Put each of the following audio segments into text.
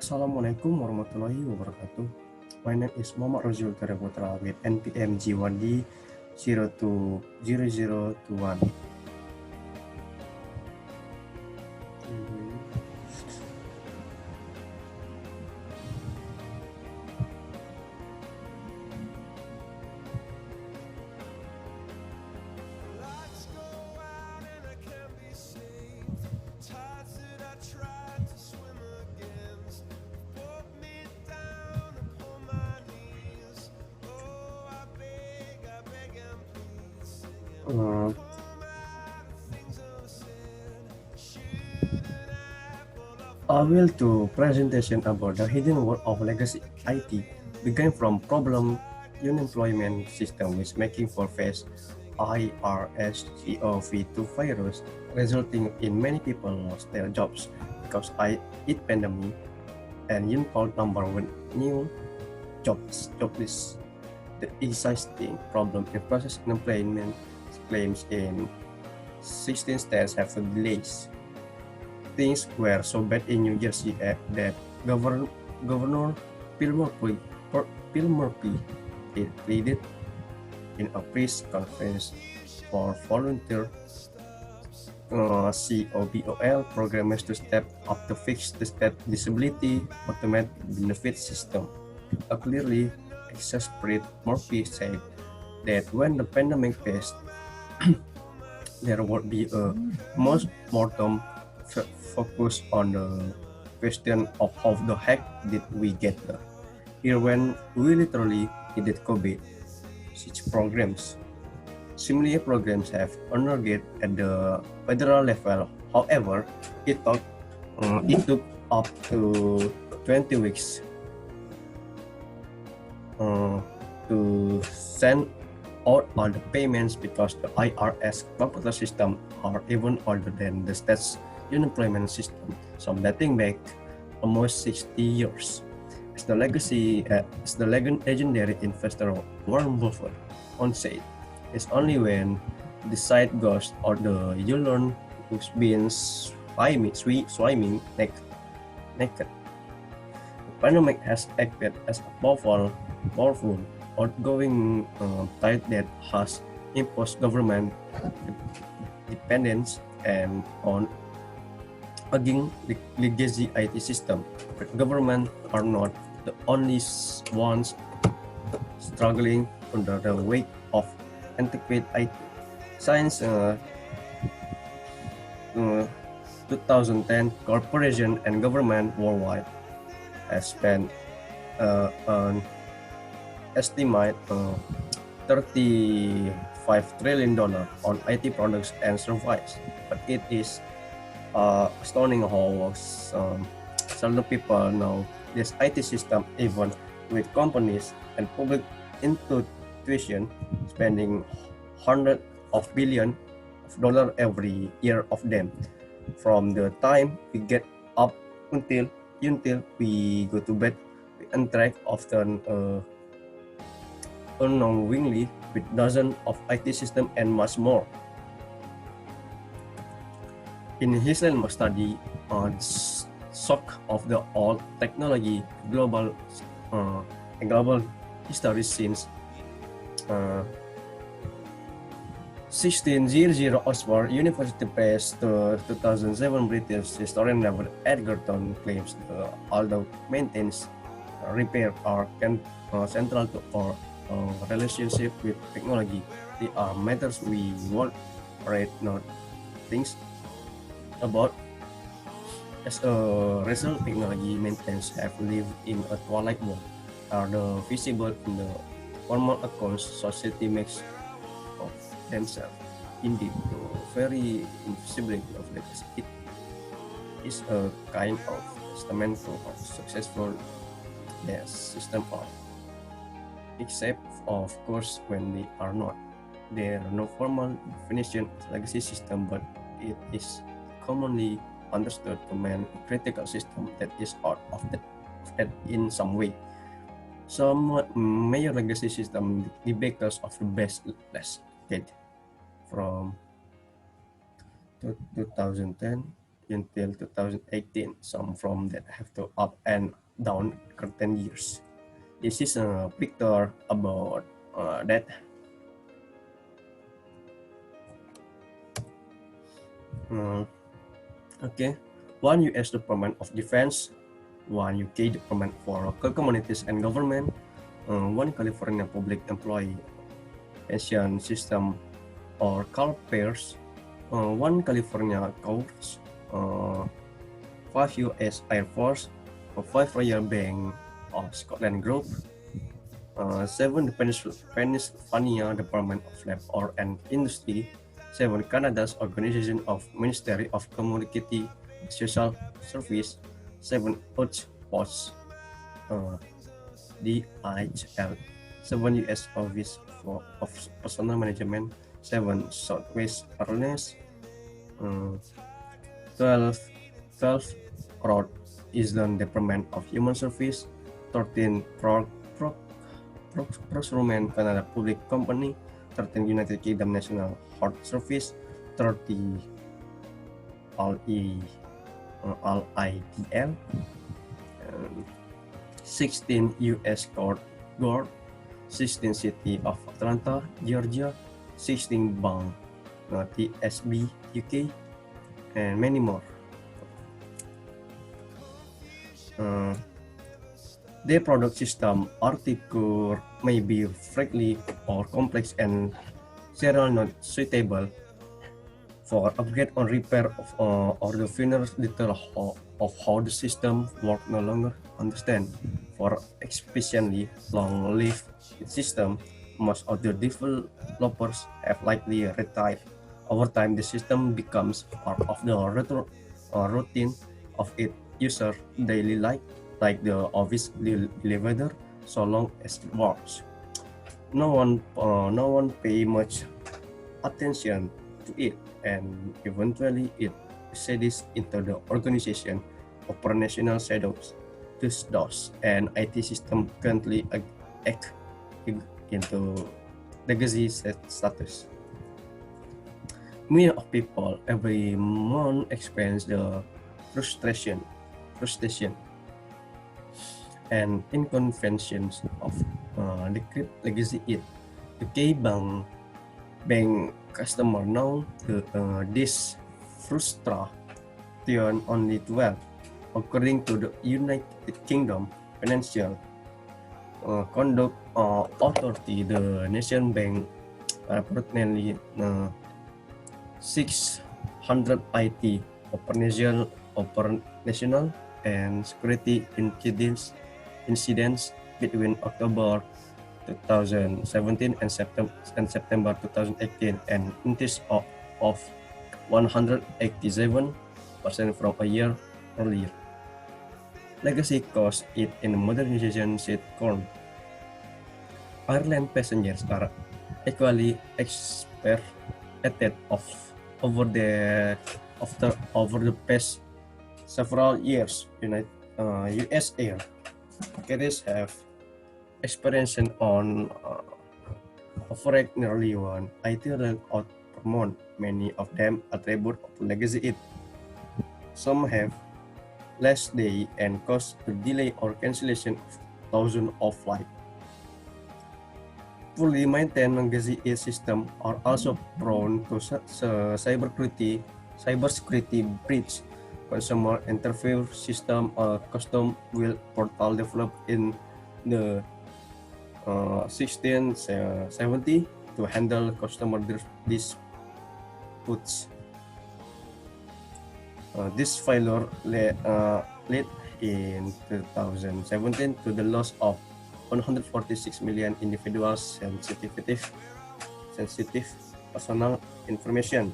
Assalamualaikum warahmatullahi wabarakatuh. My name is Muhammad Rozy with NPM G1D 020021. Uh, I will do presentation about the hidden world of legacy IT, beginning from problem unemployment system which making for face IRS-CoV-2 virus, resulting in many people lost their jobs because it pandemic and uncalled number one new jobless. The existing problem in process unemployment claims in 16 states have delays. Things were so bad in New Jersey that Governor Bill Murphy pleaded in a press conference for volunteer COBOL programmers to step up to fix the state disability automatic benefit system. A clearly exasperated Murphy said that when the pandemic passed, there would be a mortem focus on the question of how the heck did we get here when we literally needed COVID. Such programs. Similar programs have undergone at the federal level. However, it took up to 20 weeks to send out all the payments because the IRS computer system are even older than the state's unemployment system, some dating back almost 60 years. As the legendary investor Warren Buffett once said, it's only when the side goes or the you learn who's been swimming naked. The pandemic has acted as a powerful outgoing tide that has imposed government dependence and on again the legacy IT system. But government are not the only ones struggling under the weight of antiquated IT. Since 2010, corporation and government worldwide has spent an estimate $35 trillion on IT products and services. But it is astounding how some people know this IT system, even with companies and public institutions spending hundreds of billions of dollars every year of them. From the time we get up until we go to bed, we interact often unknowingly with dozens of IT systems and much more. In his landmark study on shock of the old technology global history since 1600 Oxford University Press, the 2007 British historian Robert Edgerton claims although maintenance repair are central to our relationship with technology, they are matters we won't read not things about. As a result, technology maintenance have lived in a twilight world, are the visible in the formal accounts society makes of themselves. Indeed, the very invisibility of legacy it is a kind of testament to how successful their system are. Except, of course, when they are not. There are no formal definition of legacy system, but it is commonly understood to mean a critical system that is out of date in some way. Some major legacy system debaters of the best less date from 2010 until 2018, some from that have to up and down curtain years. This is a picture about that. Uh, okay, one U.S. Department of Defense, one UK Department for Local Communities and Government, one California Public Employee Pension System or CalPERS, one California Courts, five U.S. Air Force, five Royal Bank of Scotland Group, seven the Pennsylvania Department of Labor and Industry, seven Canada's Organization of Ministry of Community Social Service, seven Earth Post, DHL, seven U.S. Office of Personnel Management, seven Southwest Airlines, 12, 12 Rhode Island Department of Human Service, 13 Procurement Canada Public Company, 13 United Kingdom National Health Service, 30 LIDL, 16 U.S. Court Guard, 16 City of Atlanta, Georgia, 16 Bank, TSB, UK, and many more. Their product system architecture may be frankly or complex and generally not suitable for upgrade or repair of, or the finer detail of how the system work no longer understand. For efficiently long-lived system, most of the developers have likely retired. Over time, the system becomes part of the routine of its user daily life, like the office elevator, so long as it works. No one pay much attention to it, and eventually it seeds into the organization operational shadows. Thus, DOS and IT system currently act into legacy status. Millions of people every month experience the frustration and inconvenience of decrypt legacy it. The bank customer know this frustration only too well. According to the United Kingdom Financial Conduct Authority, the Nation Bank approximately 600 IT operational and security incidents between October 2017 and September 2018, and increase of 187% from a year earlier. Legacy cost it in modernization set corn. Ireland passengers are equally expected over the past several years. U.S. air carriers have experienced on average nearly one IT out per month. Many of them attribute to legacy it. Some have less day and cause the delay or cancellation of thousands of flights. Fully maintained legacy it systems are also prone to cybersecurity breach. Consumer interface system, a custom built portal developed in the 1670 to handle customer disputes. This failure led in 2017 to the loss of 146 million individual sensitive personal information.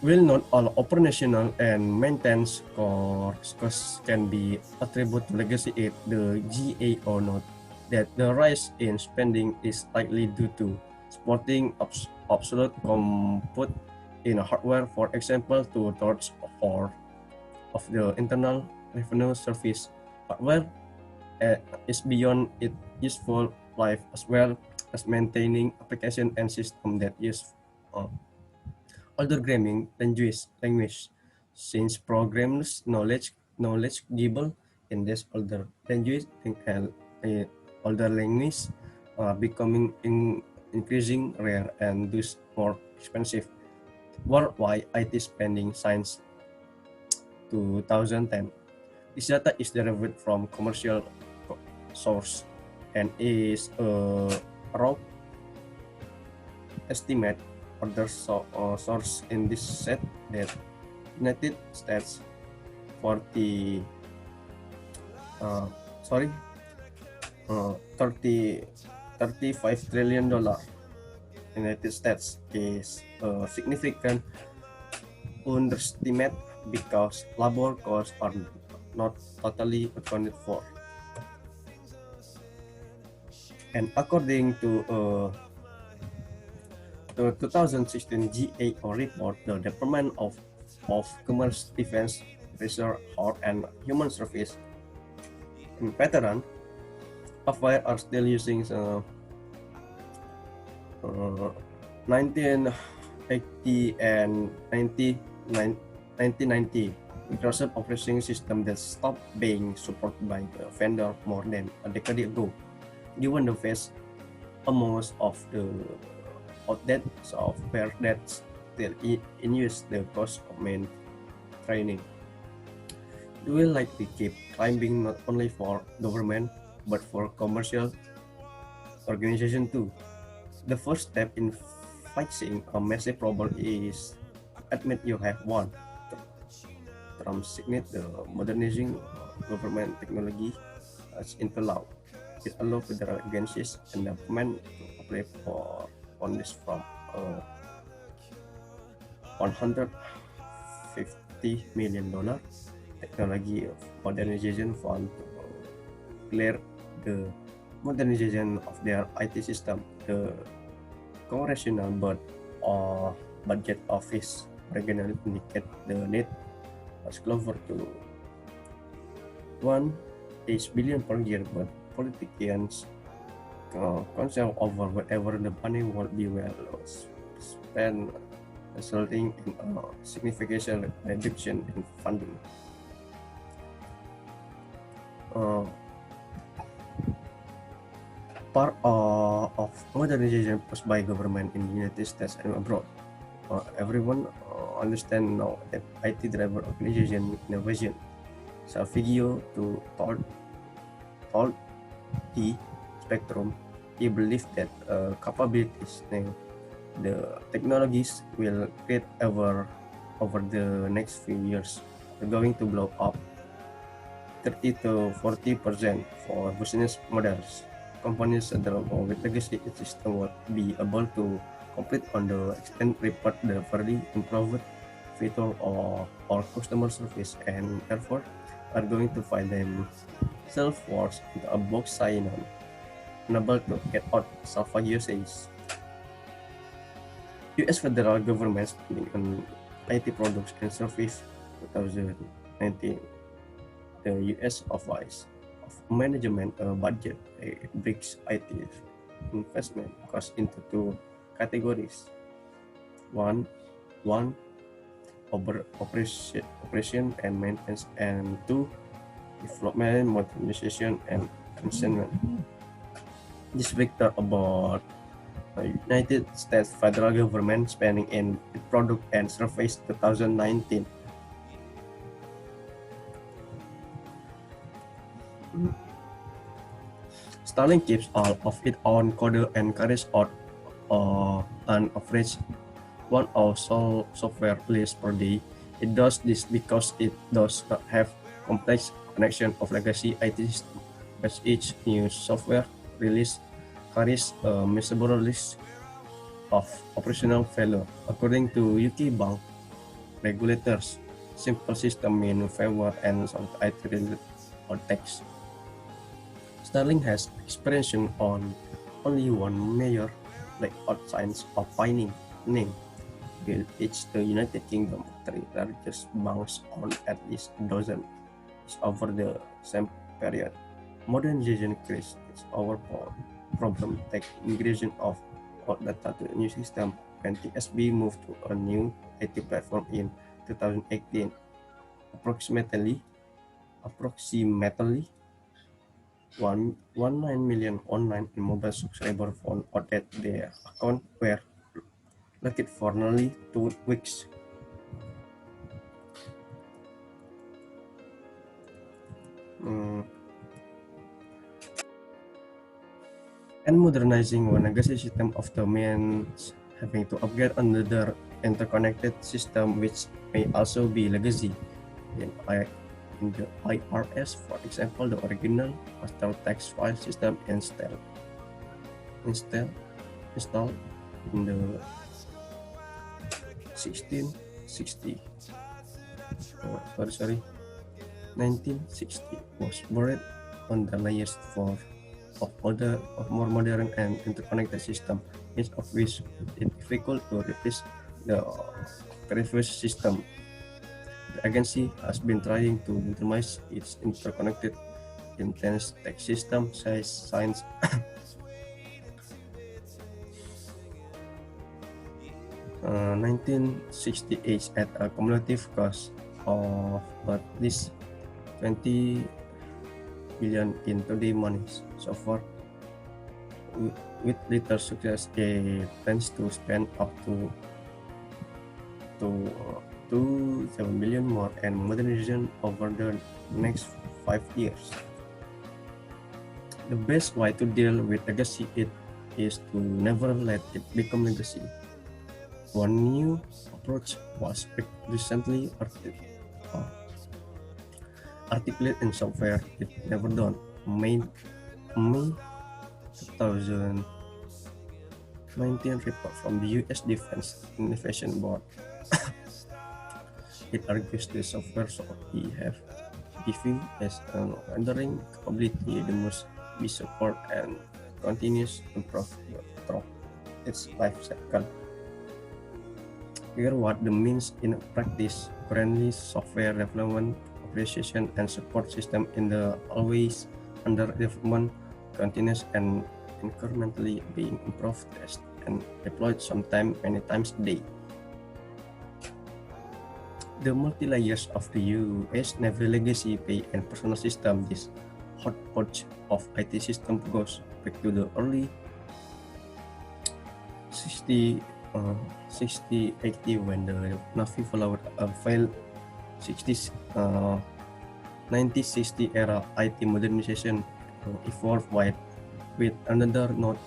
While not all operational and maintenance costs can be attributed to legacy it, the GAO note that the rise in spending is likely due to supporting obsolete compute in hardware. For example, two-thirds of the Internal Revenue Service hardware is beyond its useful life as well. as maintaining application and system that use uh, older language, since programmers knowledgeable in this older language becoming increasing rare and thus more expensive. Worldwide IT spending since 2010. This data is derived from commercial source and is a raw estimate. Other source in this set that United States 40 uh, sorry 30 $35 trillion. United States is a significant underestimate because labor costs are not totally accounted for. And according to the 2016 GAO report, the Department of Commerce, Defense, Research, Health, and Human Service and Veteran Affairs are still using 1980 and 1990 Microsoft operating system that stopped being supported by the vendor more than a decade ago. Given the fact most of the outdated software that's still in use, the cost of training will likely keep climbing not only for government but for commercial organizations too. The first step in fixing a massive problem is admit you have one. Trump signed the modernizing government technology as into law. It allows federal agencies and government to apply for funds from a $150 million technology modernization fund to clear the modernization of their IT system. The Congressional Budget Office originally indicated the need was closer to $1 billion per year, but politicians concerned over whatever the money would be well spent, resulting in a significant reduction in funding. Part of modernization pushed by government in the United States and abroad. Everyone understands now that IT-driven organization innovation. So video to thought the spectrum, he believes that capabilities and the technologies will create over the next few years are going to blow up 30 to 40% for business models. Companies that with legacy system will be able to compete on the extent report the very improved feature or customer service, and therefore are going to find themselves forced into a box sign-on, unable to get out. Salvagio says. U.S. federal government spending on IT products and service 2019. The U.S. Office of Management budget breaks IT investment cost into two categories. One, operation and maintenance, and two, development, modernization, and enhancement. This vector about United States federal government spending in product and service 2019. Starlink keeps all of its own code and carries out an average 1 hour software release per day. It does this because it does not have complex connection of legacy IT systems, as each new software release carries a measurable risk of operational failure. According to UK bank regulators, simple system mean favor and some IT related attacks. Starlink has experience on only one major blackout signs of finding name. Bill each the United Kingdom, three largest banks on at least a dozen is over the same period. Modernization increase its overpower problem take migration of old data to a new system when TSB moved to a new IT platform in 2018. Approximately 1.19 million online and mobile subscribers found out that their accounts were locked for nearly 2 weeks. Mm, And modernizing one legacy system often means having to upgrade another interconnected system, which may also be legacy. In, in the IRS, for example, the original master text file system installed in the 1660 sorry 1960 was buried on the layers of more modern and interconnected system, each of which is difficult to replace the previous system. The agency has been trying to minimize its interconnected intense tech system size since 1968 at a cumulative cost of at least 20 billion in today money. So far, with little success, it plans to spend up to 7 billion more and modernization over the next 5 years. The best way to deal with legacy is to never let it become legacy. One new approach was recently articulated in software it never done. May 2019 report from the US Defense Innovation Board. It argues the software should have giving as an rendering capability the must be support and continuous improvement throughout its life cycle. Here what the means in practice. Currently, software development, appreciation, and support system in the always under development, continuous and incrementally being improved, tested, and deployed sometimes many times a day. The multi-layers of the US Navy legacy pay and personal system, this hodgepodge of IT system goes back to the early 60 80 when the Navy followed a failed 60s 1960 era IT modernization evolved with another not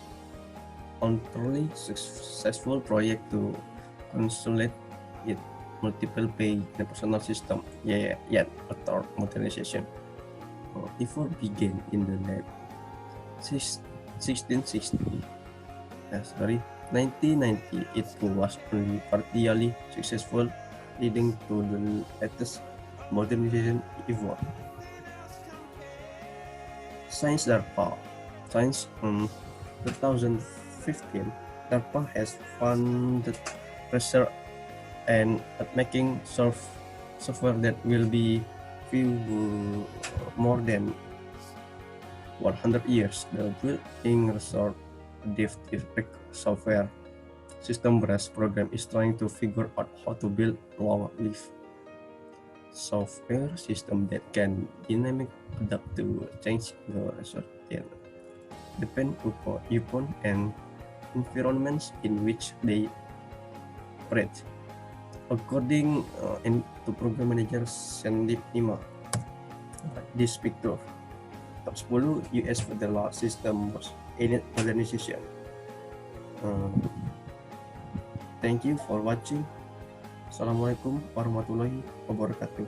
entirely successful project to consolidate it multiple page in the personal system, yet a third modernization effort began in the late 1660. 1990, it was only partially successful, leading to the latest modernization effort. Since 2015, DARPA has funded research and at making software that will be few more than 100 years. The building research adaptive software system brass program is trying to figure out how to build long-lived software system that can dynamically adapt to change the result depend upon and environments in which they operate. According to program manager Sandeep Nima, this picture top 10 US federal system was in modernization. Thank you for watching. Assalamualaikum warahmatullahi wabarakatuh.